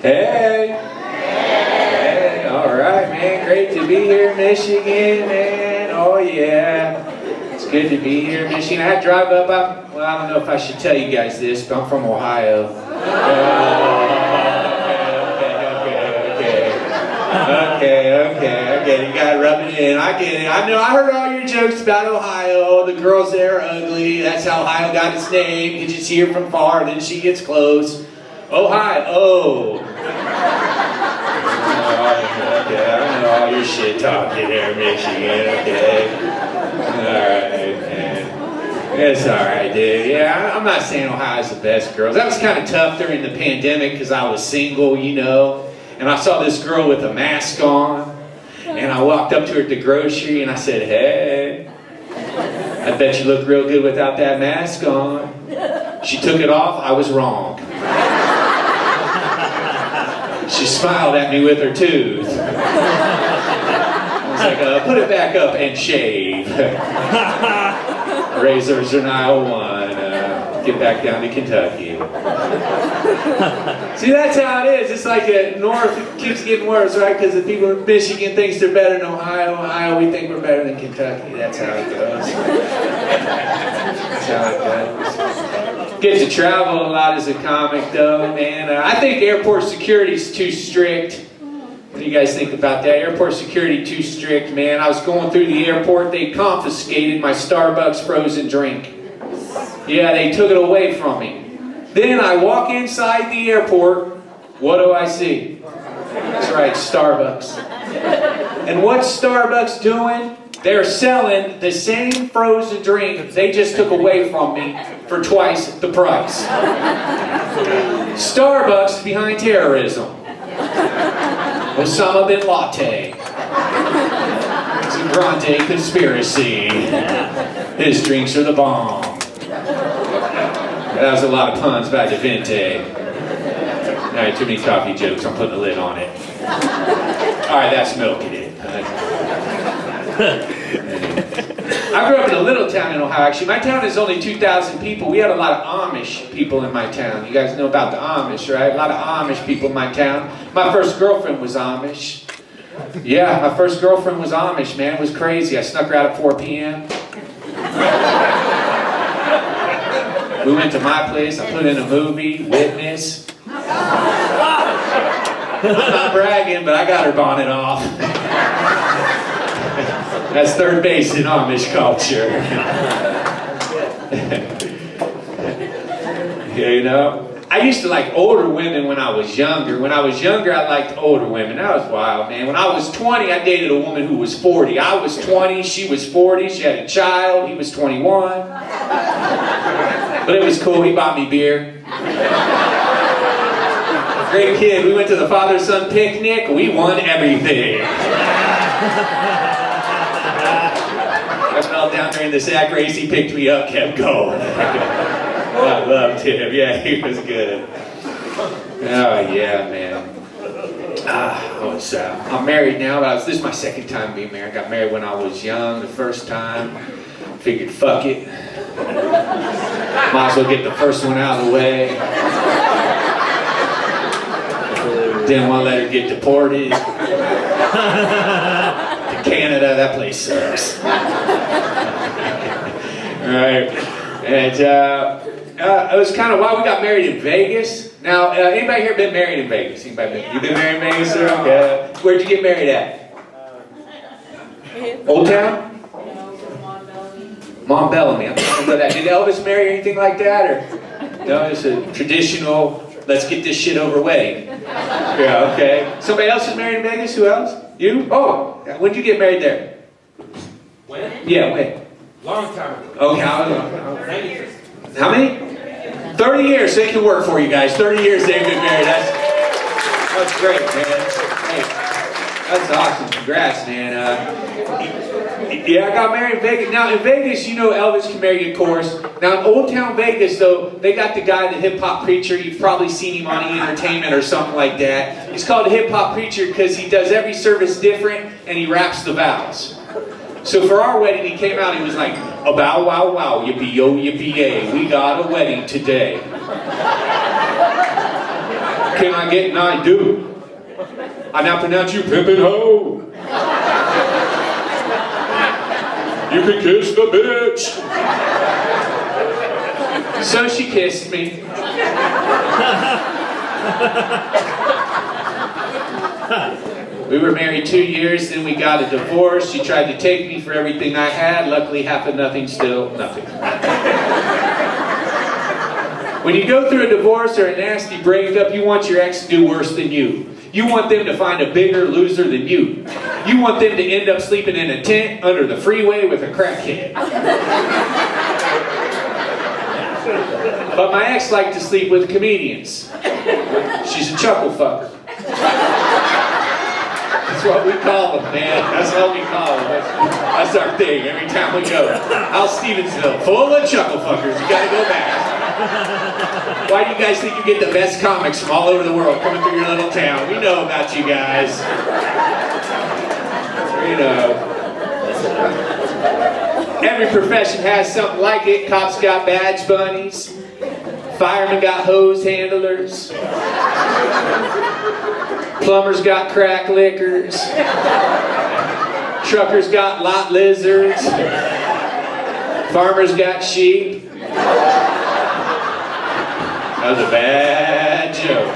Hey! Hey! All right, man. Great to be here, Michigan, man. Oh, yeah. It's good to be here, Michigan. I had to drive up. Well, I don't know if I should tell you guys this, but I'm from Ohio. Okay. You gotta rub it in. I get it. I know. I heard all your jokes about Ohio. The girls there are ugly. That's how Ohio got its name. You just see her from far, then she gets close. Ohio. Okay, I know all your shit talking there, Michigan. Okay. Alright, man. It's alright, dude. Yeah, I'm not saying Ohio's the best girls. That was kind of tough during the pandemic because I was single, you know. And I saw this girl with a mask on. And I walked up to her at the grocery and I said, hey, I bet you look real good without that mask on. She took it off. I was wrong. She smiled at me with her tooth. I was like, put it back up and shave. Razors are aisle 1. Get back down to Kentucky. See, that's how it is. It's like the North keeps getting worse, right? Because the people in Michigan thinks they're better than Ohio. Ohio, we think we're better than Kentucky. That's how it goes. That's how it goes. Get to travel a lot as a comic, though, man. I think airport security is too strict. What do you guys think about that? Airport security too strict, man. I was going through the airport. They confiscated my Starbucks frozen drink. Yeah, they took it away from me. Then I walk inside the airport. What do I see? That's right, Starbucks. And what's Starbucks doing? They're selling the same frozen drink they just took away from me for twice the price. Starbucks behind terrorism. Osama bin Laden. It's a grande conspiracy. His drinks are the bomb. That was a lot of puns by Da Vinci. Alright, too many coffee jokes. I'm putting a lid on it. Alright, that's milking it. I grew up in a little town in Ohio. Actually, my town is only 2,000 people. We had a lot of Amish people in my town. You guys know about the Amish, right? A lot of Amish people in my town. My first girlfriend was Amish. Yeah, my first girlfriend was Amish, man. It was crazy. I snuck her out at 4 p.m. We went to my place. I put in a movie, Witness. I'm not bragging, but I got her bonnet off. That's third base in Amish culture. You know? I used to like older women when I was younger. When I was younger, I liked older women. That was wild, man. When I was 20, I dated a woman who was 40. I was 20, she was 40. She had a child, he was 21. But it was cool, he bought me beer. Great kid. We went to the father-son picnic. We won everything. I fell down there in the sack race. He picked me up, kept going. I loved him. Yeah, he was good. Oh, yeah, man. I'm married now, but this is my second time being married. I got married when I was young, the first time. Figured, fuck it. Might as well get the first one out of the way. Didn't want to let her get deported. To Canada, that place sucks. Alright. And it was kind of wild. We got married in Vegas. Now, anybody here been married in Vegas? You been married in Vegas, sir? Okay. Where'd you get married at? Old Town? Mom Bellamy. I don't know that. Did Elvis marry or anything like that? Or no, it's a traditional, let's get this shit over wedding. Yeah, okay. Somebody else is married in Vegas? Who else? You? Oh, when did you get married there? When? Yeah, when? Long time ago. Okay, how many? 30 years, so it can work for you guys. 30 years they've been married. That's great, man. Hey, that's awesome. Congrats, man. Yeah, I got married in Vegas. Now, in Vegas, you know Elvis can marry, of course. Now, in Old Town Vegas, though, they got the guy, the hip-hop preacher. You've probably seen him on E! Entertainment or something like that. He's called a hip-hop preacher because he does every service different, and he raps the vows. So for our wedding, he came out, he was like, a bow, wow, wow, yippee-yo, yippee-yay. We got a wedding today. Can I get an I do? I now pronounce you pimpin' hoe. You can kiss the bitch. So she kissed me. We were married 2 years, then we got a divorce. She tried to take me for everything I had. Luckily, half of nothing, still nothing. When you go through a divorce or a nasty breakup, you want your ex to do worse than you. You want them to find a bigger loser than you. You want them to end up sleeping in a tent under the freeway with a crackhead. But my ex liked to sleep with comedians. She's a chuckle fucker. That's what we call them, man. That's what we call them. That's our thing every time we go. Out Stevensville, full of chuckle fuckers. You gotta go back. Why do you guys think you get the best comics from all over the world coming through your little town? We know about you guys. You know. Every profession has something like it. Cops got badge bunnies. Firemen got hose handlers. Plumbers got crack lickers. Truckers got lot lizards. Farmers got sheep. That was a bad joke.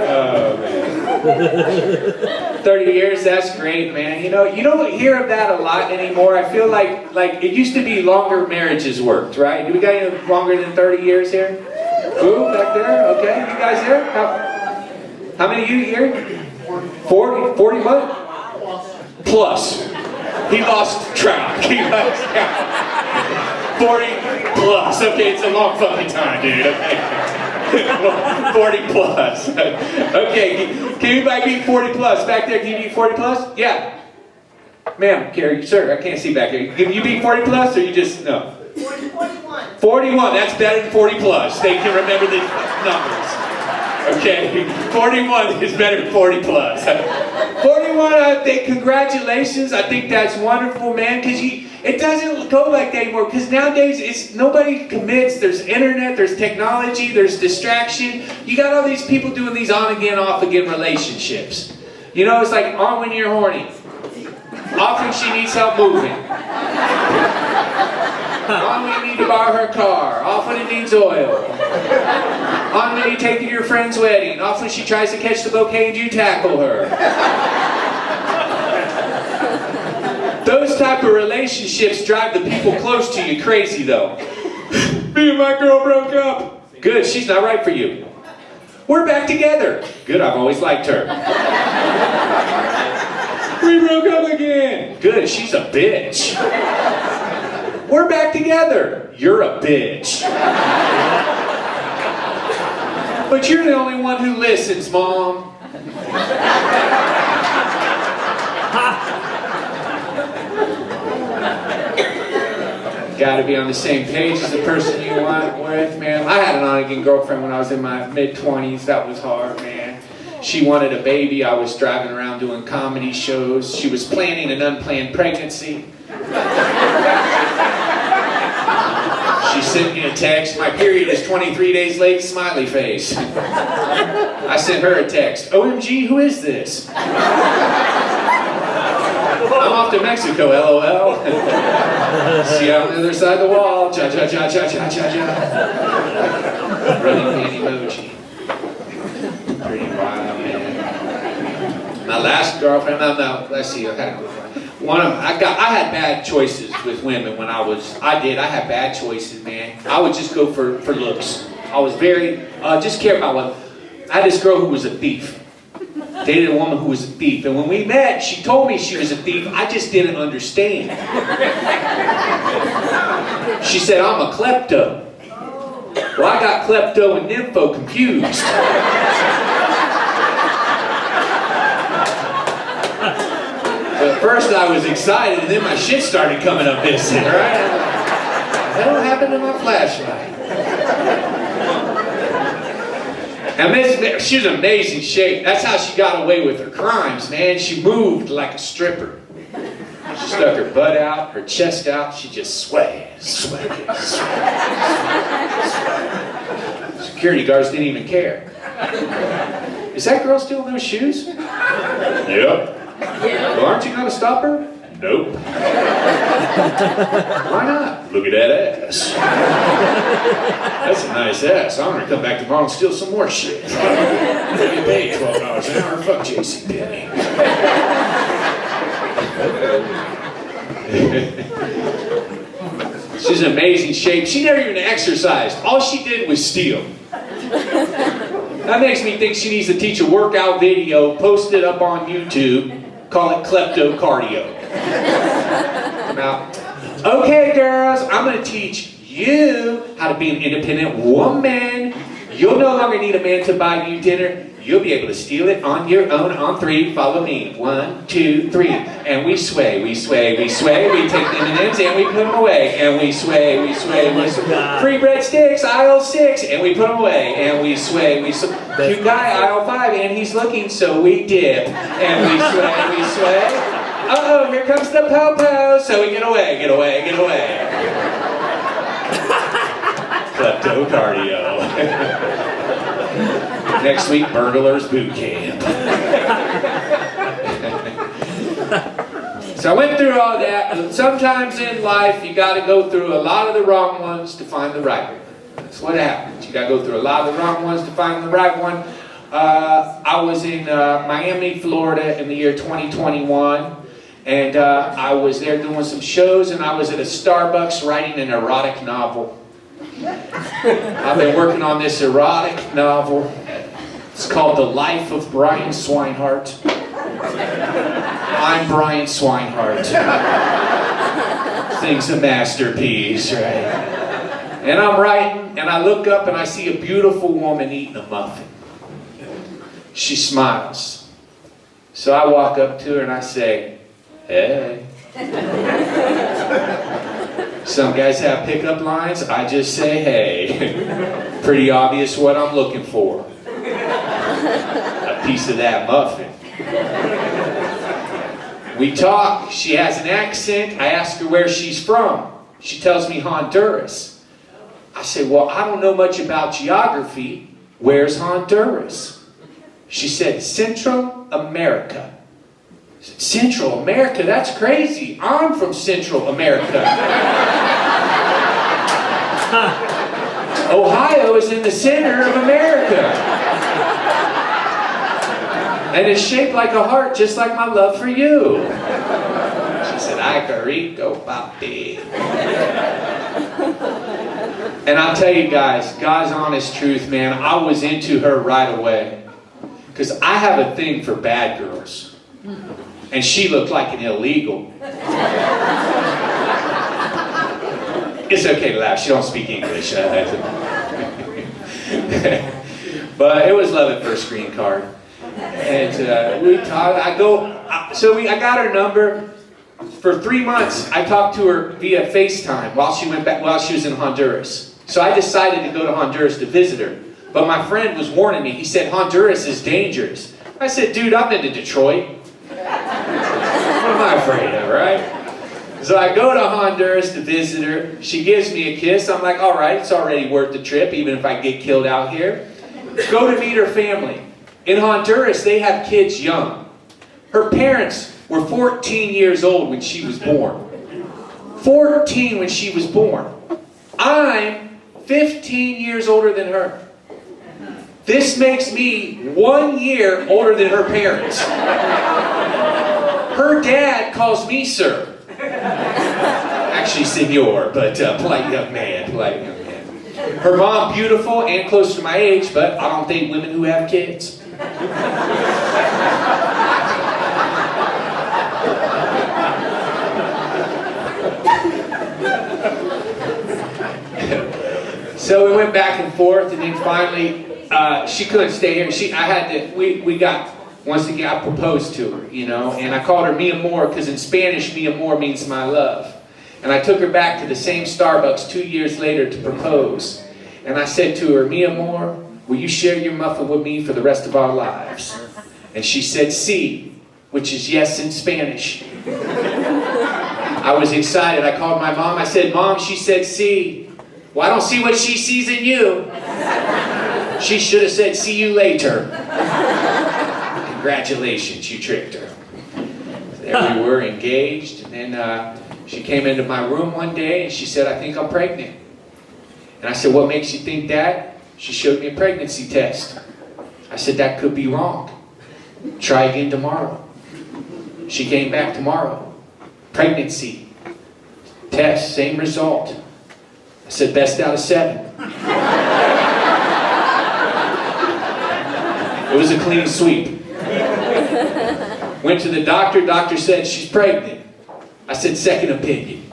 Oh, man. 30 years, that's great, man. You know, you don't hear of that a lot anymore. I feel like it used to be longer marriages worked, right? Do we got any longer than 30 years here? Ooh, back there? Okay, you guys here? How many of you here? 40? 40 what? Plus. He lost track. He lost track. 40 plus. Okay, it's a long fucking time, dude. Okay. 40 plus. Okay, can anybody beat 40 plus? Back there, can you beat 40 plus? Yeah. Ma'am, Carrie, sir, I can't see back there. Can you beat 40 plus or you just, no? 41. 41, that's better than 40 plus. They can remember the numbers. Okay, 41 is better than 40 plus. 41, I think, congratulations. I think that's wonderful, man, because it doesn't go like that anymore, because nowadays nobody commits. There's internet, there's technology, there's distraction. You got all these people doing these on-again, off-again relationships. You know, it's like on when you're horny. Off when she needs help moving. On when you need to borrow her car. Off when it needs oil. On when you take her to your friend's wedding. Off when she tries to catch the bouquet and you tackle her. Those type of relationships drive the people close to you crazy, though. Me and my girl broke up. Good, she's not right for you. We're back together. Good, I've always liked her. We broke up again. Good, she's a bitch. We're back together. You're a bitch. But you're the only one who listens, Mom. Got to be on the same page as the person you want with, man. I had an on-again girlfriend when I was in my mid-20s. That was hard, man. She wanted a baby. I was driving around doing comedy shows. She was planning an unplanned pregnancy. She sent me a text. My period is 23 days late, smiley face. I sent her a text. OMG, who is this? I'm off to Mexico, LOL. See you on the other side of the wall. Cha cha cha cha cha cha cha. Running man emoji. Pretty wild, man. My last girlfriend, let's see, I had a good one. I had bad choices with women when I had bad choices, man. I would just go for looks. I was very, just care about what. I had this girl who was a thief. Dated a woman who was a thief. And when we met, she told me she was a thief. I just didn't understand. She said, I'm a klepto. Well, I got klepto and nympho confused. At first I was excited, and then my shit started coming up missing, right? What happened to my flashlight? And she was in amazing shape. That's how she got away with her crimes, man. She moved like a stripper. She stuck her butt out, her chest out. She just swayed. Security guards didn't even care. Is that girl still in those shoes? Yep. Well, aren't you gonna stop her? Nope. Why not? Look at that ass. That's a nice ass. I'm gonna come back tomorrow and steal some more shit. Get paid $12 an hour. Fuck JCPenney. She's in amazing shape. She never even exercised. All she did was steal. That makes me think she needs to teach a workout video, post it up on YouTube, call it klepto cardio. Now, okay girls, I'm going to teach you how to be an independent woman. You'll no longer need a man to buy you dinner. You'll be able to steal it on your own on 3. Follow me. 1, 2, 3. And we sway, we sway, we sway. We take the M&Ms and we put them away. And we sway, we sway, we sway. Free breadsticks, aisle 6. And we put them away. And we sway, we sway. Cute guy, aisle 5. And he's looking, so we dip. And we sway, we sway. Uh-oh, here comes the po-po. So we get away, get away, get away. Klepto cardio. Next week, burglars boot camp. So I went through all that. Sometimes in life, you got to go through a lot of the wrong ones to find the right one. That's what happens. You got to go through a lot of the wrong ones to find the right one. I was in Miami, Florida in the year 2021. And I was there doing some shows, and I was at a Starbucks writing an erotic novel. I've been working on this erotic novel. It's called The Life of Brian Swinehart. I'm Brian Swinehart. Thing's a masterpiece, right? And I'm writing, and I look up and I see a beautiful woman eating a muffin. She smiles. So I walk up to her and I say, "Hey." Some guys have pickup lines. I just say, "Hey." Pretty obvious what I'm looking for. A piece of that muffin. We talk. She has an accent. I ask her where she's from. She tells me Honduras. I say, "Well, I don't know much about geography. Where's Honduras?" She said, "Central America." Central America? That's crazy. I'm from Central America. Ohio is in the center of America. And it's shaped like a heart, just like my love for you. She said, "Ay, que rico, papi." And I'll tell you guys, God's honest truth, man, I was into her right away. Because I have a thing for bad girls. And she looked like an illegal. It's okay to laugh. She don't speak English. But it was love at first green card. And we talked. I got her number. For 3 months, I talked to her via FaceTime while she was in Honduras. So I decided to go to Honduras to visit her. But my friend was warning me. He said, "Honduras is dangerous." I said, "Dude, I've been to Detroit. What am I afraid of, right?" So I go to Honduras to visit her. She gives me a kiss. I'm like, all right, it's already worth the trip, even if I get killed out here. Go to meet her family. In Honduras, they have kids young. Her parents were 14 years old when she was born. 14 when she was born. I'm 15 years older than her. This makes me 1 year older than her parents. Her dad calls me sir. Actually, senor, but polite young man, polite young man. Her mom, beautiful and close to my age, but I don't date women who have kids. So we went back and forth, and then finally, she couldn't stay here. Once again, I proposed to her, you know, and I called her mi amor, because in Spanish, mi amor means my love. And I took her back to the same Starbucks 2 years later to propose. And I said to her, "Mi amor, will you share your muffin with me for the rest of our lives?" And she said, "Sí," which is yes in Spanish. I was excited. I called my mom. I said, "Mom, she said sí." "Well, I don't see what she sees in you." She should have said, see you later. Congratulations, you tricked her. There we were, engaged, and then she came into my room one day and she said, I think I'm pregnant. And I said, what makes you think that? She showed me a pregnancy test. I said, that could be wrong. Try again tomorrow. She came back tomorrow. Pregnancy. Test, same result. I said, best out of 7. It was a clean sweep. Went to the doctor. Doctor said, she's pregnant. I said, second opinion.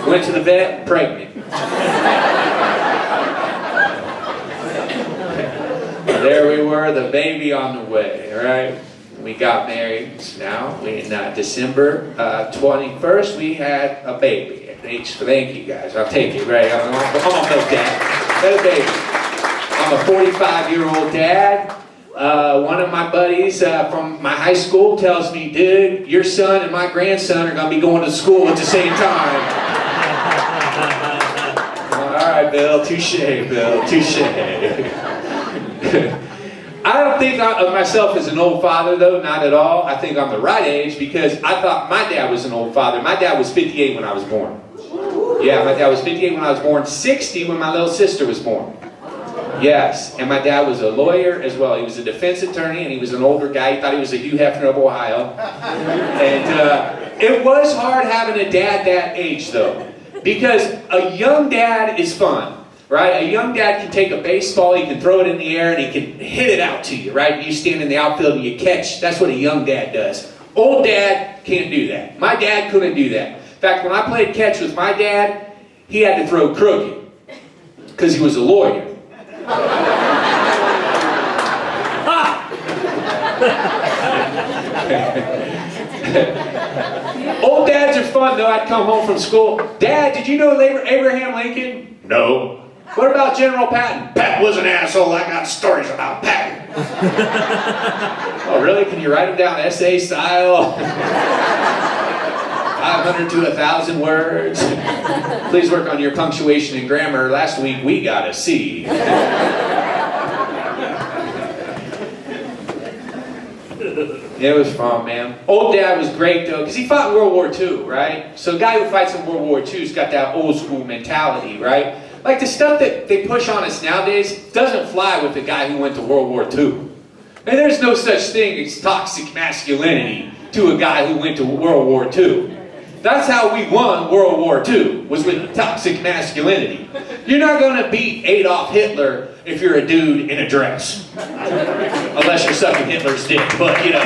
Went to the vet, pregnant. There we were, the baby on the way, right? We got married now. In December 21st, we had a baby. Thank you guys. I'll take it, right? I'm a milk dad. Had a baby. I'm a 45-year-old dad. One of my buddies from my high school tells me, dude, your son and my grandson are going to be going to school at the same time. All right, Bill. Touche, Bill. Touche. I don't think of myself as an old father, though, not at all. I think I'm the right age because I thought my dad was an old father. My dad was 58 when I was born. Yeah, my dad was 58 when I was born, 60 when my little sister was born. Yes, and my dad was a lawyer as well. He was a defense attorney, and he was an older guy. He thought he was a Hugh Hefner of Ohio. And it was hard having a dad that age, though, because a young dad is fun, right? A young dad can take a baseball, he can throw it in the air, and he can hit it out to you, right? You stand in the outfield and you catch. That's what a young dad does. Old dad can't do that. My dad couldn't do that. In fact, when I played catch with my dad, he had to throw crooked because he was a lawyer. Old dads are fun, though. I'd come home from school. Dad, did you know Abraham Lincoln? No. What about General Patton? Patton was an asshole. I got stories about Patton. Oh, really? Can you write them down essay style? 500 to 1,000 words. Please work on your punctuation and grammar. Last week we got a C. It was fun, man. Old dad was great, though, because he fought in World War II, right? So a guy who fights in World War II's got that old school mentality, right? Like the stuff that they push on us nowadays doesn't fly with the guy who went to World War II. And there's no such thing as toxic masculinity to a guy who went to World War II. That's how we won World War II, was with toxic masculinity. You're not going to beat Adolf Hitler if you're a dude in a dress. Unless you're sucking Hitler's dick, but you know.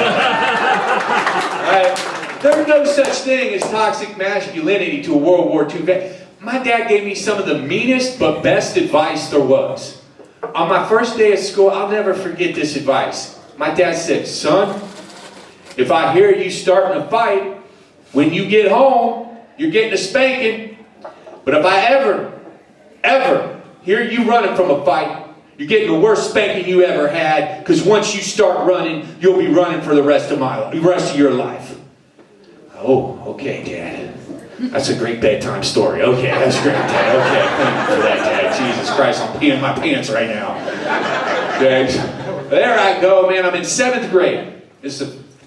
Right? There's no such thing as toxic masculinity to a World War II vet. My dad gave me some of the meanest but best advice there was. On my first day of school, I'll never forget this advice. My dad said, son, if I hear you starting a fight, when you get home, you're getting a spanking. But if I ever hear you running from a fight, you're getting the worst spanking you ever had, because once you start running, you'll be running for the rest of your life. Oh, okay, Dad. That's a great bedtime story. Okay, that's great, Dad. Okay, thank you for that, Dad. Jesus Christ, I'm peeing my pants right now. Okay. There I go, man. I'm in 7th grade.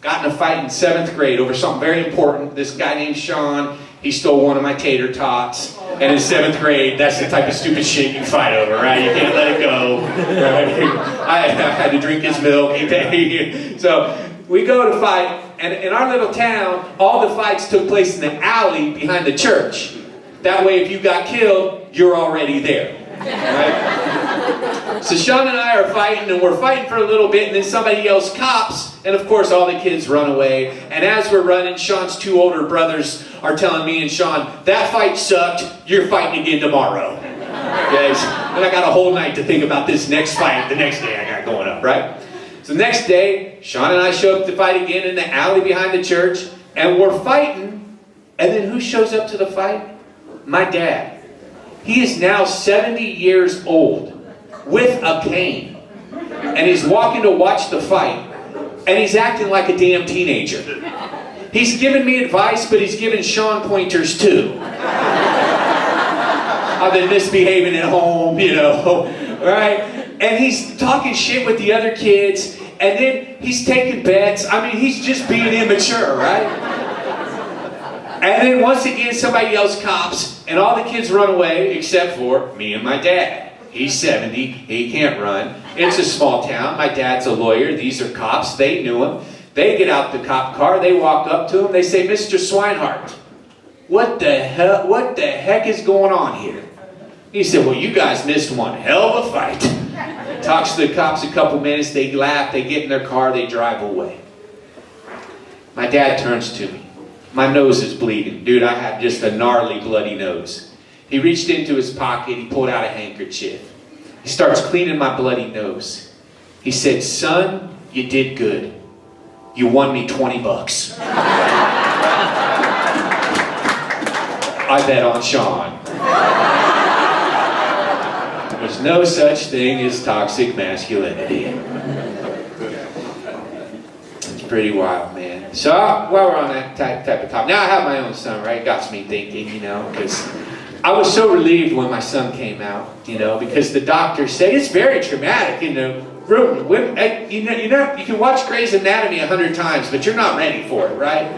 Got in a fight in 7th grade over something very important. This guy named Sean, he stole one of my tater tots. And in 7th grade, that's the type of stupid shit you fight over, right? You can't let it go. Right? I had to drink his milk. So we go to fight, and in our little town, all the fights took place in the alley behind the church. That way, if you got killed, you're already there. Right? So Sean and I are fighting, and we're fighting for a little bit, and then somebody yells, cops! And of course, all the kids run away. And as we're running, Sean's 2 older brothers are telling me and Sean, that fight sucked, you're fighting again tomorrow. Guys, and I got a whole night to think about this next fight the next day I got going up, right? So the next day, Sean and I show up to fight again in the alley behind the church, and we're fighting, and then who shows up to the fight? My dad. He is now 70 years old, with a cane. And he's walking to watch the fight, and he's acting like a damn teenager. He's giving me advice, but he's giving Sean pointers too. I've been misbehaving at home, you know, right? And he's talking shit with the other kids, and then he's taking bets. I mean, he's just being immature, right? And then once again, somebody yells cops, and all the kids run away except for me and my dad. He's 70, he can't run. It's a small town, my dad's a lawyer, these are cops, they knew him. They get out the cop car, they walk up to him, they say, Mr. Swinehart, what the heck is going on here? He said, well, you guys missed one hell of a fight. Talks to the cops a couple minutes, they laugh, they get in their car, they drive away. My dad turns to me. My nose is bleeding. Dude, I have just a gnarly, bloody nose. He reached into his pocket, he pulled out a handkerchief. He starts cleaning my bloody nose. He said, son, you did good. You won me 20 bucks. I bet on Sean. There's no such thing as toxic masculinity. It's pretty wild, man. So while we're on that type of topic, now I have my own son, right? Got me thinking, because I was so relieved when my son came out, because the doctor said it's very traumatic, you can watch Grey's Anatomy 100 times, but you're not ready for it, right?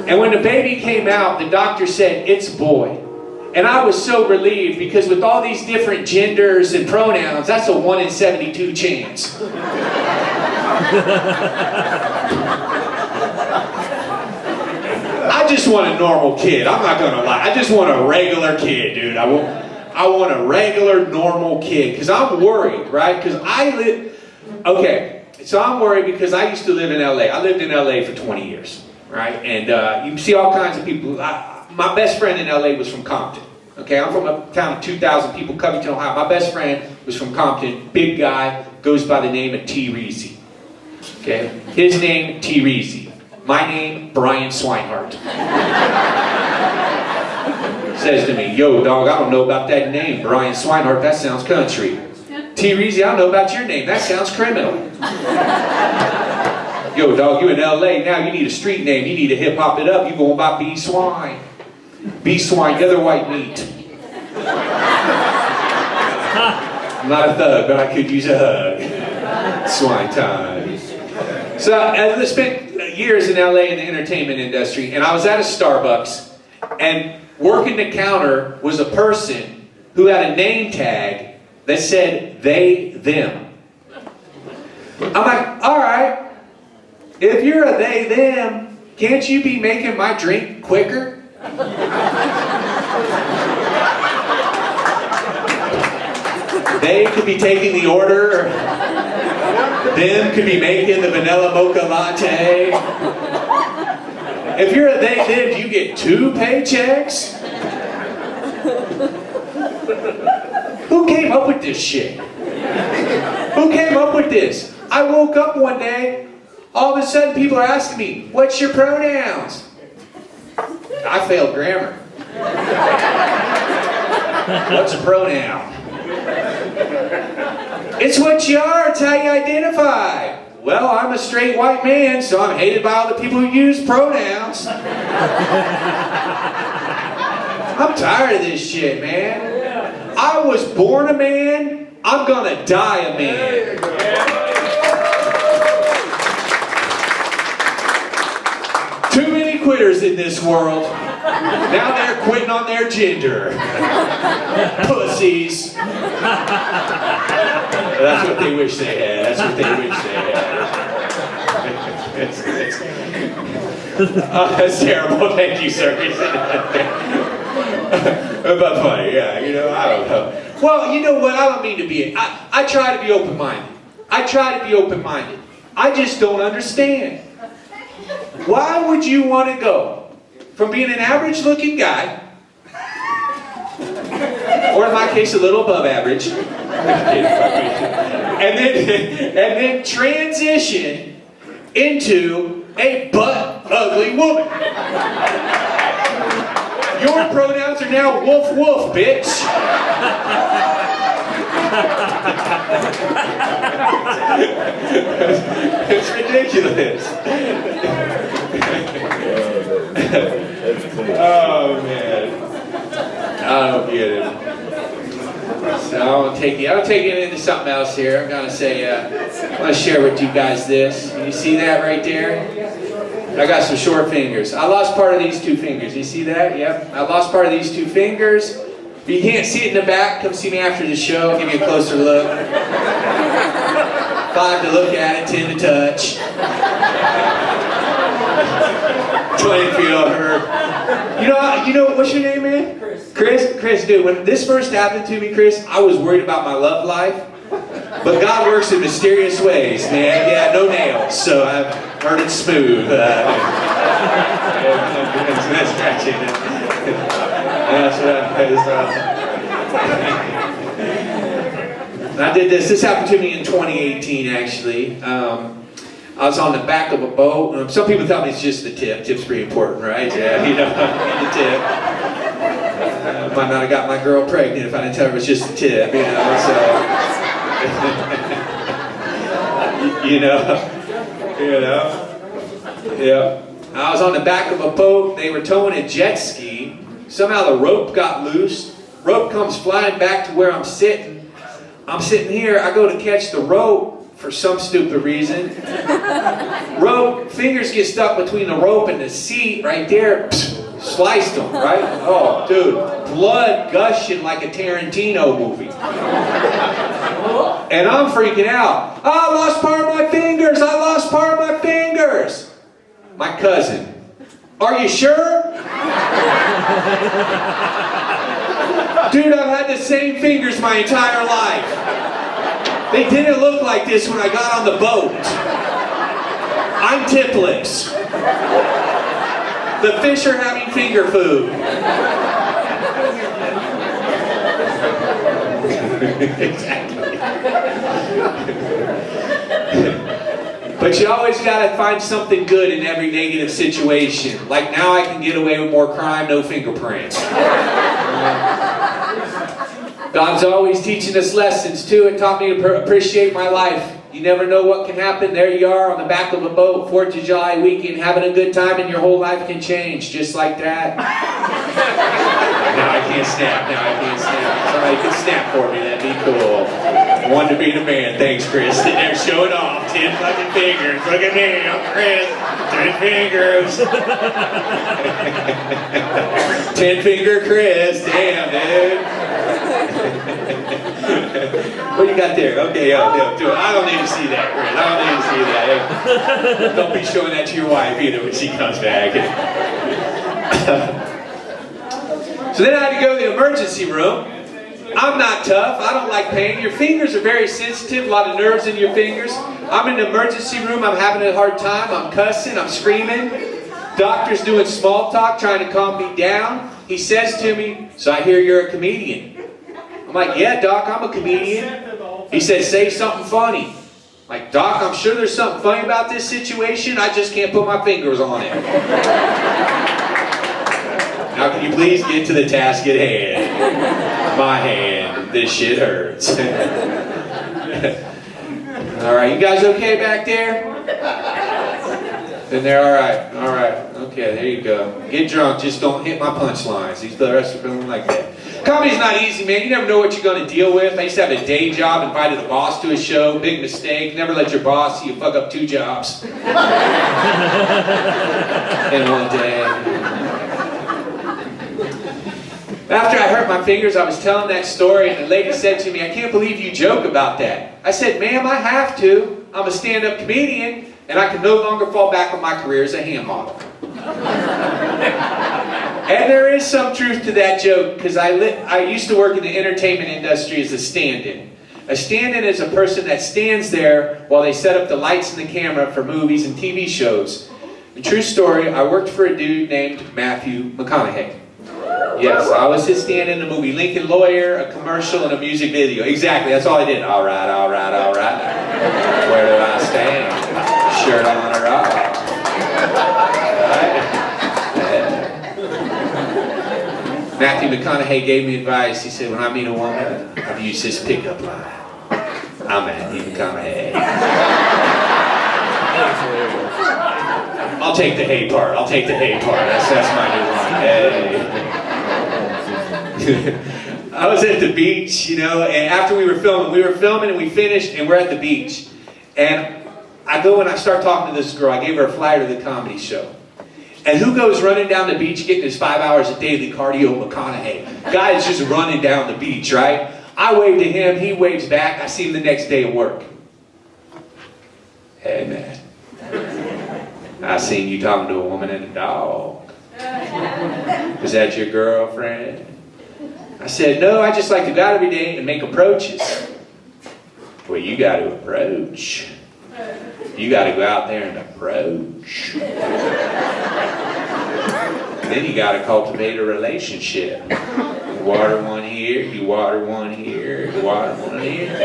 And when the baby came out, the doctor said, it's a boy. And I was so relieved because with all these different genders and pronouns, that's a 1 in 72 chance. I just want a normal kid. I'm not gonna lie. I just want a regular kid, dude. I want a regular, normal kid. Because I'm worried, right? Because I'm worried because I used to live in LA. I lived in LA for 20 years, right? And you see all kinds of people. My best friend in LA was from Compton. Okay, I'm from a town of 2,000 people, Covington, Ohio. My best friend was from Compton. Big guy, goes by the name of T. Reezy. Okay, his name, T. Reezy. My name, Brian Swinehart. Says to me, yo, dog, I don't know about that name, Brian Swinehart. That sounds country. T. Reezy, I don't know about your name. That sounds criminal. Yo, dog, you in LA now. You need a street name. You need to hip hop it up. You going by B. Swine. B. Swine, the other white meat. I'm not a thug, but I could use a hug. Swine time. So I spent years in LA in the entertainment industry, and I was at a Starbucks, and working the counter was a person who had a name tag that said they, them. I'm like, all right, if you're a they, them, can't you be making my drink quicker? They could be taking the order. Them could be making the vanilla mocha latte. If you're a they, them, do you get 2 paychecks? Who came up with this shit? Who came up with this? I woke up one day, all of a sudden people are asking me, what's your pronouns? I failed grammar. What's a pronoun? It's what you are, it's how you identify. Well, I'm a straight white man, so I'm hated by all the people who use pronouns. I'm tired of this shit, man. I was born a man, I'm gonna die a man. Too many quitters in this world. Now they're quitting on their gender. Pussies. That's what they wish they had. That's what they wish they had. That's terrible. Thank you, sir. But funny, yeah. I don't know. Well, you know what? I don't mean to be. I try to be open-minded. I just don't understand. Why would you want to go from being an average-looking guy, or in my case, a little above average, and then transition into a butt-ugly woman? Your pronouns are now woof woof, bitch. It's ridiculous. Oh man, I don't get it. So I'll take you into something else here. I'm gonna say, I want to share with you guys this. You see that right there? I got some short fingers. I lost part of these 2 fingers. You see that? Yep. I lost part of these 2 fingers. If you can't see it in the back, come see me after the show. I'll give you a closer look. 5 to look at it, 10 to touch. 20 to feel hurt. You know, what's your name, man? Chris, dude, when this first happened to me, Chris, I was worried about my love life. But God works in mysterious ways, man. Yeah, no nails, so I've heard it smooth. That's scratching. That's right. I did this. This happened to me in 2018, actually. I was on the back of a boat. Some people tell me it's just the tip. Tip's pretty important, right? Yeah, you know, the tip. Might not have got my girl pregnant if I didn't tell her it was just the tip, you know, so. you know. Yeah. I was on the back of a boat. They were towing a jet ski. Somehow the rope got loose. Rope comes flying back to where I'm sitting. I'm sitting here. I go to catch the rope. For some stupid reason. Fingers get stuck between the rope and the seat right there. Sliced them, right? Oh, dude. Blood gushing like a Tarantino movie. And I'm freaking out. I lost part of my fingers. I lost part of my fingers. My cousin. Are you sure? Dude, I've had the same fingers my entire life. They didn't look like this when I got on the boat. I'm tipless. The fish are having finger food. Exactly. But you always got to find something good in every negative situation. Like now I can get away with more crime, no fingerprints. God's always teaching us lessons too. It taught me to appreciate my life. You never know what can happen. There you are on the back of a boat, 4th of July weekend, having a good time, and your whole life can change just like that. Now I can't snap. Somebody can snap for me. That'd be cool. One to be the man. Thanks, Chris. Sitting there showing off. 10 fucking fingers. Look at me. I'm Chris. 10 fingers. 10-finger Chris. Damn, dude. What you got there? Okay, do it. I don't need to see that, Chris. I don't need to see that. Don't be showing that to your wife either when she comes back. So then I had to go to the emergency room. I'm not tough. I don't like pain. Your fingers are very sensitive. A lot of nerves in your fingers. I'm in the emergency room. I'm having a hard time. I'm cussing. I'm screaming. Doctor's doing small talk, trying to calm me down. He says to me, "So I hear you're a comedian." I'm like, "Yeah, Doc, I'm a comedian." He says, "Say something funny." I'm like, "Doc, I'm sure there's something funny about this situation. I just can't put my fingers on it." Now can you please get to the task at hand? My hand. This shit hurts. Alright, you guys okay back there? Then they're alright. Okay, there you go. Get drunk, just don't hit my punchlines. The rest are feeling like that. Comedy's not easy, man. You never know what you're going to deal with. I used to have a day job, invited the boss to a show. Big mistake. Never let your boss see you fuck up 2 jobs. In one day. After I hurt my fingers, I was telling that story, and the lady said to me, "I can't believe you joke about that." I said, "Ma'am, I have to. I'm a stand-up comedian, and I can no longer fall back on my career as a hand model." And there is some truth to that joke, because I used to work in the entertainment industry as a stand-in. A stand-in is a person that stands there while they set up the lights and the camera for movies and TV shows. The true story, I worked for a dude named Matthew McConaughey. Yes, I was his stand-in in the movie Lincoln Lawyer, a commercial, and a music video. Exactly, that's all I did. All right. Where do I stand? Shirt on or off? Right? Matthew McConaughey gave me advice. He said, when I meet a woman, I've used this pickup line. I'm Matthew McConaughey. I'll take the hay part. That's my new line. Hey. I was at the beach, you know, and after we were filming and we finished and we're at the beach. And I go and I start talking to this girl. I gave her a flyer to the comedy show. And who goes running down the beach getting his 5 hours a daily cardio? McConaughey. Guy's just running down the beach, right? I wave to him, he waves back. I see him the next day at work. Hey, man. I seen you talking to a woman and a dog. Was that your girlfriend? I said, no, I just like to go out every day and make approaches. Well, you got to approach. You got to go out there and approach. Then you got to cultivate a relationship. You water one here, you water one here, you water one here.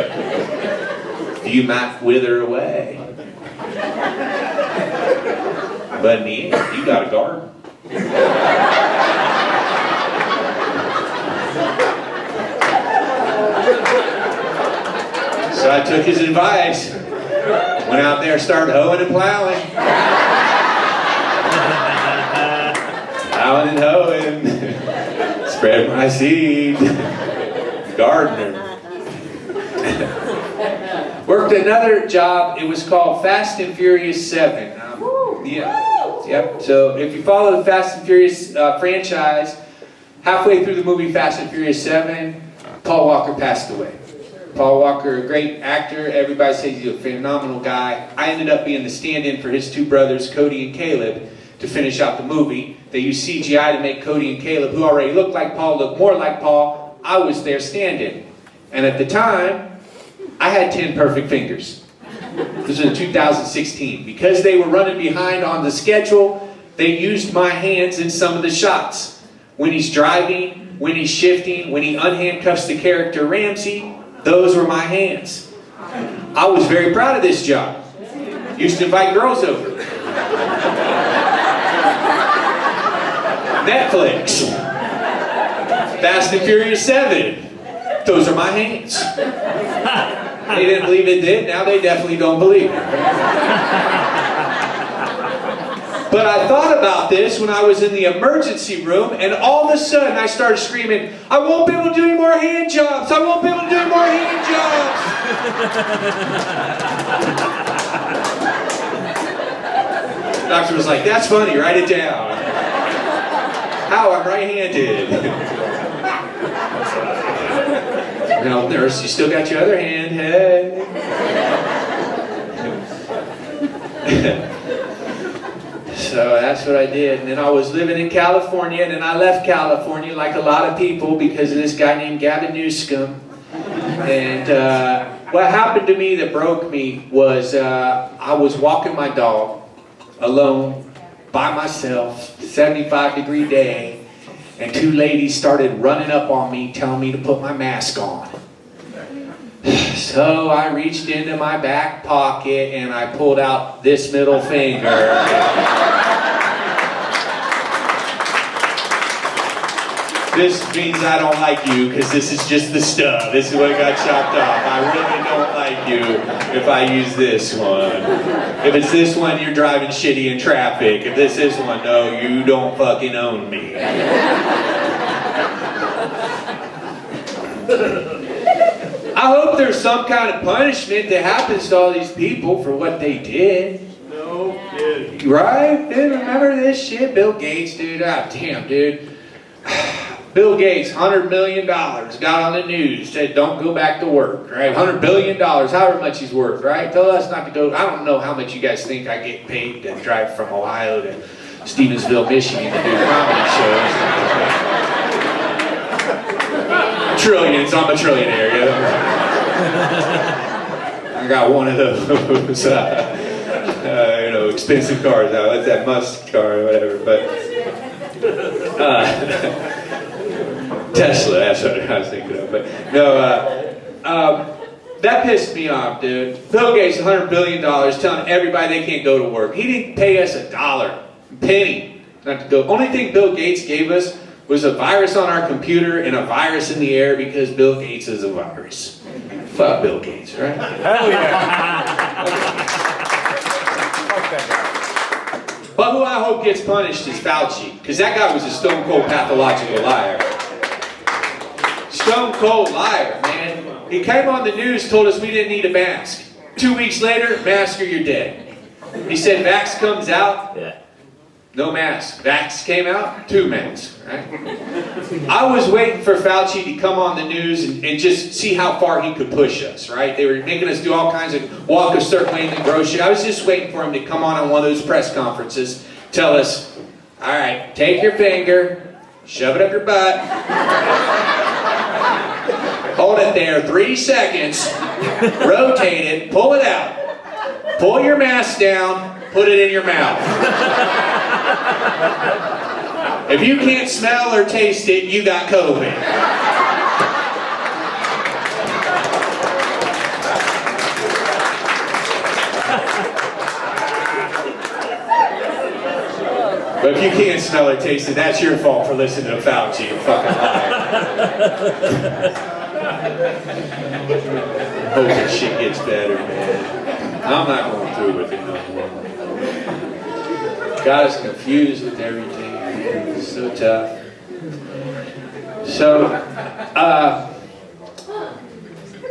You might wither away. But in the end, you got a garden. So I took his advice. Went out there, started hoeing and plowing. Plowing and hoeing. Spread my seed. Gardener. Worked another job. It was called Fast and Furious 7. Yep. So if you follow the Fast and Furious franchise, halfway through the movie Fast and Furious 7, Paul Walker passed away. Paul Walker, a great actor. Everybody says he's a phenomenal guy. I ended up being the stand-in for his two brothers, Cody and Caleb, to finish out the movie. They used CGI to make Cody and Caleb, who already looked like Paul, look more like Paul. I was their stand-in. And at the time, I had 10 perfect fingers. This was in 2016. Because they were running behind on the schedule, they used my hands in some of the shots. When he's driving, when he's shifting, when he unhandcuffs the character Ramsey, those were my hands. I was very proud of this job. Used to invite girls over. Netflix. Fast and Furious 7. Those are my hands. They didn't believe it then, now they definitely don't believe it. But I thought about this when I was in the emergency room, and all of a sudden I started screaming, I won't be able to do any more hand jobs! I won't be able to do any more hand jobs! The doctor was like, that's funny, write it down. How, I'm right-handed. No, nurse, you still got your other hand, hey. So that's what I did. And then I was living in California, and then I left California like a lot of people because of this guy named Gavin Newscomb. And what happened to me that broke me was I was walking my dog alone, by myself, 75-degree day, and two ladies started running up on me, telling me to put my mask on. So I reached into my back pocket and I pulled out this middle finger. This means I don't like you because this is just the stub. This is what got chopped off. I really don't like you if I use this one. If it's this one, you're driving shitty in traffic. If it's this one, no, you don't fucking own me. I hope there's some kind of punishment that happens to all these people for what they did. No kidding. Right? Dude, remember this shit? Bill Gates, dude. Ah, damn, dude. Bill Gates, $100 million, got on the news, said don't go back to work, right? $100 billion, however much he's worth, right? Tell us not to go. I don't know how much you guys think I get paid to drive from Ohio to Stevensville, Michigan to do comedy shows. Trillions, I'm a trillionaire, you know? I got one of those, expensive cars. That's that Musk car or whatever, but Tesla, that's what I was thinking of. But no, that pissed me off, dude. Bill Gates, $100 billion, telling everybody they can't go to work. He didn't pay us a penny not to go. Only thing Bill Gates gave us was a virus on our computer and a virus in the air because Bill Gates is a virus. Fuck Bill Gates, right? Hell yeah. But who I hope gets punished is Fauci, because that guy was a stone cold pathological liar. Stone cold liar, man. He came on the news, told us we didn't need a mask. 2 weeks later, mask or you're dead. He said vax comes out, no mask. Vax came out, 2 masks, right? I was waiting for Fauci to come on the news and just see how far he could push us, right? They were making us do all kinds of walk a certain way in the grocery. I was just waiting for him to come on one of those press conferences, tell us, all right, take your finger, shove it up your butt, hold it there 3 seconds, rotate it, pull it out, pull your mask down, put it in your mouth. If you can't smell or taste it, you got COVID. But if you can't smell or taste it, that's your fault for listening to Fauci, you fucking liar. Hope this shit gets better, man. I'm not going through with it no more. Got us confused with everything. It's so tough. So,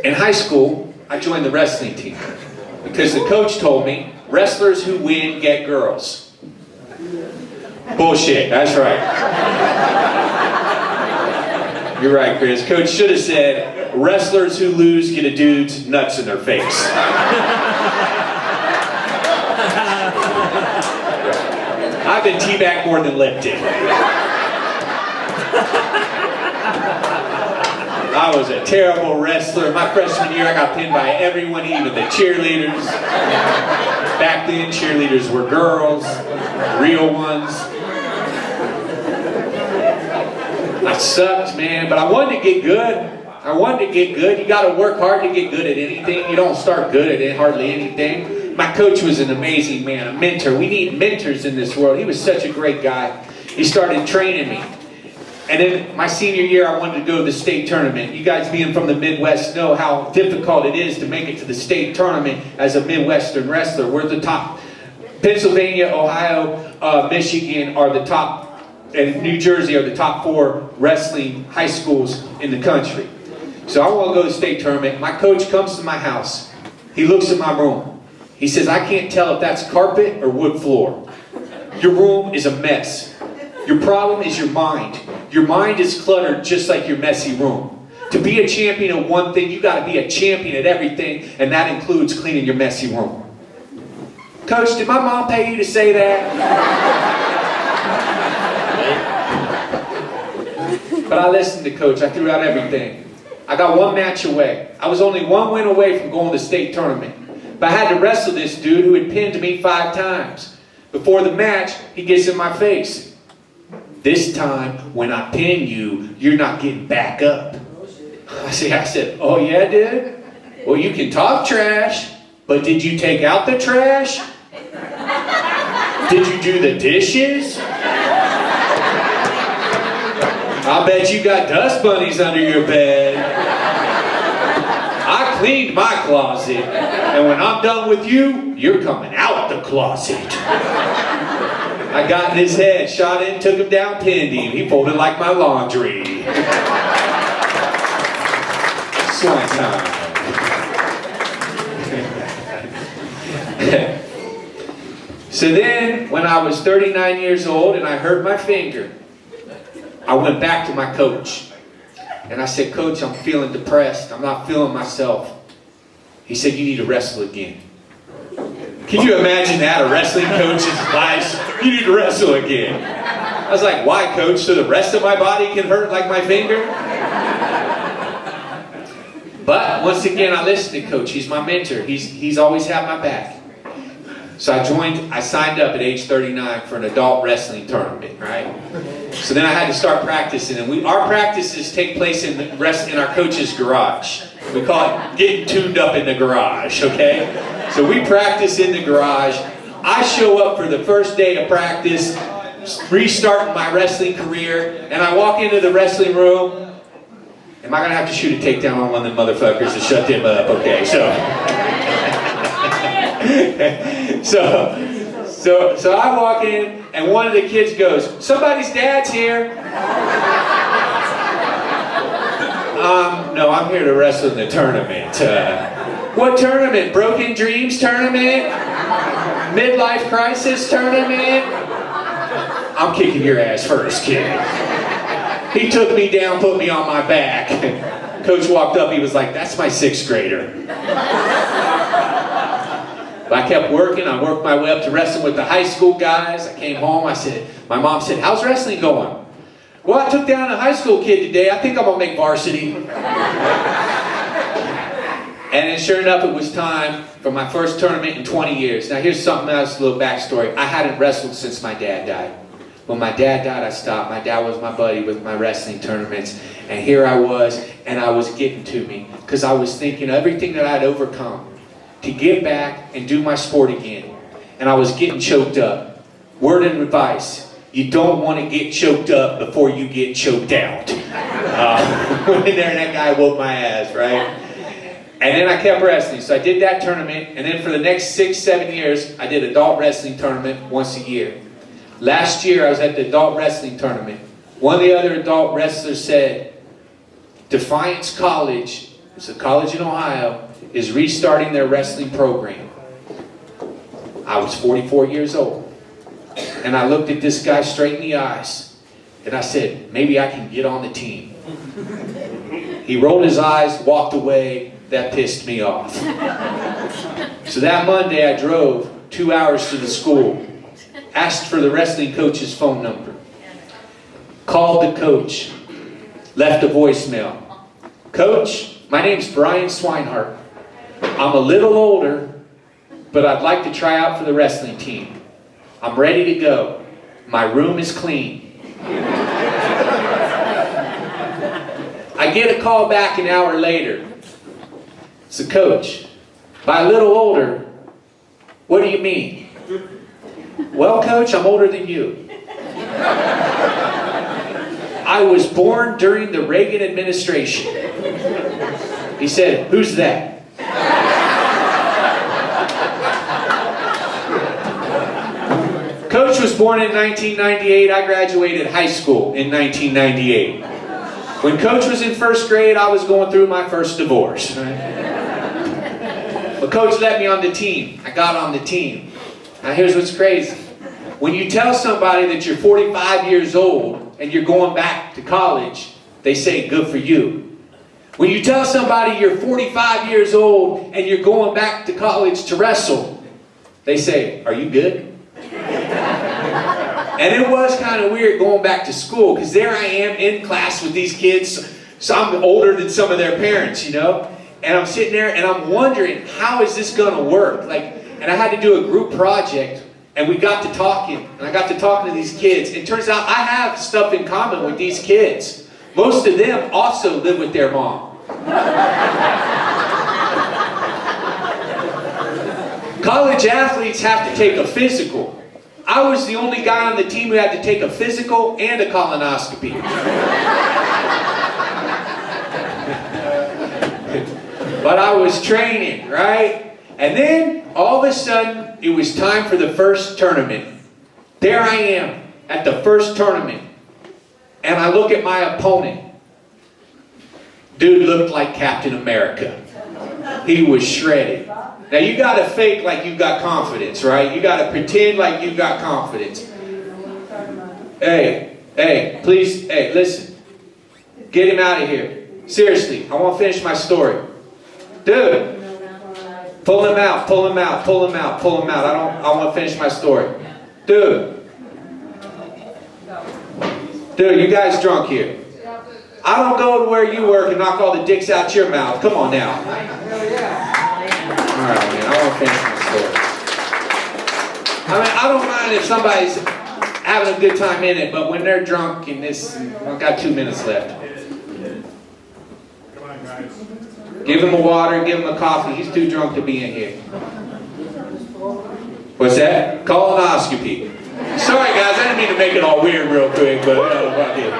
in high school, I joined the wrestling team because the coach told me wrestlers who win get girls. Bullshit, that's right. You're right, Chris. Coach should have said wrestlers who lose get a dude's nuts in their face. I've been teabagged more than lifted. I was a terrible wrestler. My freshman year, I got pinned by everyone, even the cheerleaders. Back then, cheerleaders were girls, real ones. I sucked, man, but I wanted to get good. You got to work hard to get good at anything. You don't start good at hardly anything. My coach was an amazing man, a mentor. We need mentors in this world. He was such a great guy. He started training me. And then my senior year, I wanted to go to the state tournament. You guys being from the Midwest know how difficult it is to make it to the state tournament as a Midwestern wrestler. We're the top. Pennsylvania, Ohio, Michigan are the top, and New Jersey are the top 4 wrestling high schools in the country. So I want to go to the state tournament. My coach comes to my house. He looks at my room. He says, I can't tell if that's carpet or wood floor. Your room is a mess. Your problem is your mind. Your mind is cluttered just like your messy room. To be a champion of one thing, you got to be a champion at everything, and that includes cleaning your messy room. Coach, did my mom pay you to say that? But I listened to Coach. I threw out everything. I got 1 match away. I was only 1 win away from going to the state tournament. But I had to wrestle this dude who had pinned me 5 times. Before the match, he gets in my face. This time, when I pin you, you're not getting back up. I said, oh yeah, dude? Well, you can talk trash, but did you take out the trash? Did you do the dishes? I bet you got dust bunnies under your bed. I cleaned my closet, and when I'm done with you, you're coming out the closet. I got in his head, shot in, took him down, pinned him. He folded like my laundry. Swine time. So then, when I was 39 years old and I hurt my finger, I went back to my coach. And I said, Coach, I'm feeling depressed. I'm not feeling myself. He said, you need to wrestle again. Can you imagine that? A wrestling coach's advice? You need to wrestle again. I was like, why, Coach? So the rest of my body can hurt like my finger? But once again, I listened to Coach. He's my mentor. He's always had my back. So I signed up at age 39 for an adult wrestling tournament, right? So then I had to start practicing. And our practices take place in our coach's garage. We call it getting tuned up in the garage, okay? So we practice in the garage. I show up for the first day of practice, restarting my wrestling career, and I walk into the wrestling room. Am I going to have to shoot a takedown on one of them motherfuckers to shut them up? Okay, so I walk in, and one of the kids goes, somebody's dad's here. No, I'm here to wrestle in the tournament. What tournament? Broken Dreams tournament? Midlife Crisis tournament? I'm kicking your ass first, kid. He took me down, put me on my back. Coach walked up, he was like, that's my 6th grader. But I kept working, I worked my way up to wrestling with the high school guys. I came home, my mom said, how's wrestling going? Well, I took down a high school kid today, I think I'm gonna make varsity. And then sure enough, it was time for my first tournament in 20 years. Now here's something else, a little backstory. I hadn't wrestled since my dad died. When my dad died, I stopped. My dad was my buddy with my wrestling tournaments. And here I was, and I was getting to me. Because I was thinking everything that I'd overcome to get back and do my sport again. And I was getting choked up. Word of advice, you don't want to get choked up before you get choked out. Went in there and that guy whooped my ass, right? And then I kept wrestling. So I did that tournament. And then for the next 6-7 years, I did adult wrestling tournament once a year. Last year, I was at the adult wrestling tournament. One of the other adult wrestlers said, Defiance College, it's a college in Ohio, is restarting their wrestling program. I was 44 years old. And I looked at this guy straight in the eyes. And I said, maybe I can get on the team. He rolled his eyes, walked away. That pissed me off. So that Monday, I drove 2 hours to the school. Asked for the wrestling coach's phone number. Called the coach. Left a voicemail. Coach, my name's Brian Swinehart. I'm a little older, but I'd like to try out for the wrestling team. I'm ready to go. My room is clean. I get a call back an hour later. So coach, by a little older, what do you mean? Well, coach, I'm older than you. I was born during the Reagan administration. He said, who's that? Coach was born in 1998. I graduated high school in 1998. When Coach was in 1st grade, I was going through my first divorce. But Coach let me on the team. I got on the team. Now here's what's crazy. When you tell somebody that you're 45 years old and you're going back to college, they say, good for you. When you tell somebody you're 45 years old and you're going back to college to wrestle, they say, are you good? And it was kind of weird going back to school because there I am in class with these kids. So I'm older than some of their parents, you know? And I'm sitting there and I'm wondering, how is this going to work? And I had to do a group project. And we got to talking, and I got to talking to these kids. It turns out I have stuff in common with these kids. Most of them also live with their mom. College athletes have to take a physical. I was the only guy on the team who had to take a physical and a colonoscopy. But I was training, right? And then, all of a sudden, it was time for the first tournament. There I am, at the first tournament. And I look at my opponent. Dude looked like Captain America. He was shredded. Now, you gotta fake like you've got confidence, right? You gotta pretend like you've got confidence. Hey, please, listen. Get him out of here. Seriously, I want to finish my story. Dude. Pull him out, pull him out, pull him out, pull him out. I want to finish my story. Dude, you guys drunk here. I don't go to where you work and knock all the dicks out your mouth. Come on now. Alright, man, I want to finish my story. I mean, I don't mind if somebody's having a good time in it, but when they're drunk and I've got 2 minutes left. Come on, guys. Give him a water, give him a coffee. He's too drunk to be in here. What's that? Colonoscopy. Sorry, guys, I didn't mean to make it all weird real quick, but fuck it.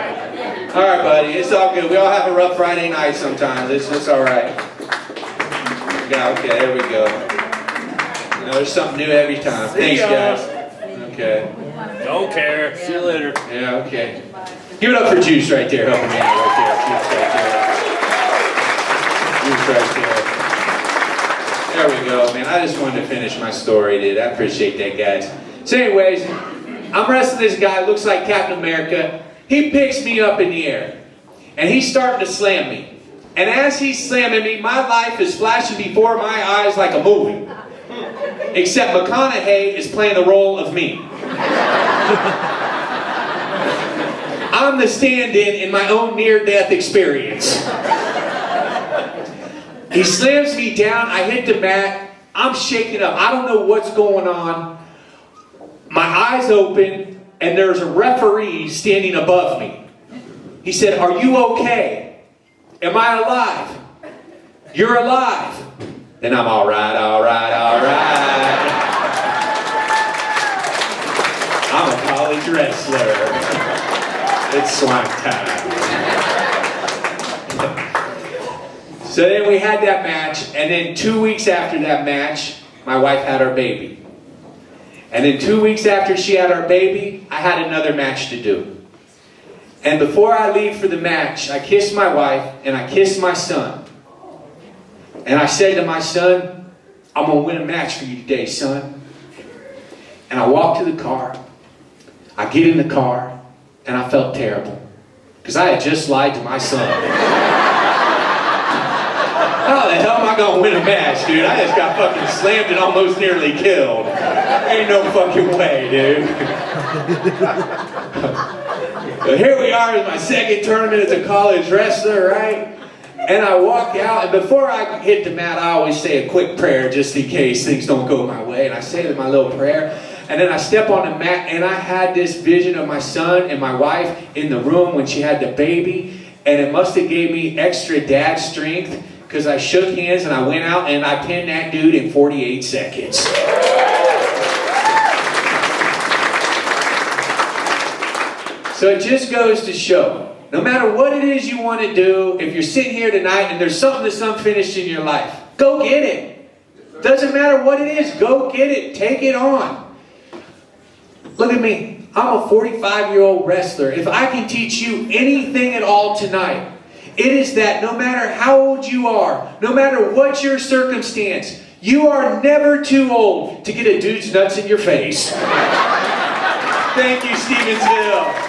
All right, buddy, it's all good. We all have a rough Friday night sometimes. It's all right. Yeah, okay, there we go. You know, there's something new every time. Thanks, guys. Okay. Don't care. See you later. Yeah, okay. Give it up for Juice right there, helping me out right there. Juice right there. right there. There we go, man. I just wanted to finish my story, dude. I appreciate that, guys. So anyways, I'm wrestling this guy, looks like Captain America. He picks me up in the air, and he's starting to slam me. And as he's slamming me, my life is flashing before my eyes like a movie. Except McConaughey is playing the role of me. I'm the stand-in in my own near-death experience. He slams me down, I hit the mat, I'm shaking up, I don't know what's going on. My eyes open, and there's a referee standing above me. He said, "Are you okay? Am I alive? You're alive." Then I'm all right, all right, all right. I'm a college wrestler. It's swine time. So then we had that match, and then 2 weeks after that match, my wife had our baby. And then 2 weeks after she had our baby, I had another match to do. And before I leave for the match, I kissed my wife and I kissed my son. And I said to my son, "I'm going to win a match for you today, son." And I walked to the car. I get in the car, and I felt terrible. Because I had just lied to my son. How the hell am I going to win a match, dude? I just got fucking slammed and almost nearly killed. Ain't no fucking way, dude. So here we are in my second tournament as a college wrestler, right? And I walk out, and before I hit the mat, I always say a quick prayer just in case things don't go my way. And I say my little prayer, and then I step on the mat, and I had this vision of my son and my wife in the room when she had the baby, and it must have gave me extra dad strength, because I shook hands and I went out and I pinned that dude in 48 seconds. So it just goes to show, no matter what it is you want to do, if you're sitting here tonight and there's something that's unfinished in your life, go get it. Doesn't matter what it is, go get it. Take it on. Look at me. I'm a 45-year-old wrestler. If I can teach you anything at all tonight, it is that no matter how old you are, no matter what your circumstance, you are never too old to get a dude's nuts in your face. Thank you, Stevensville.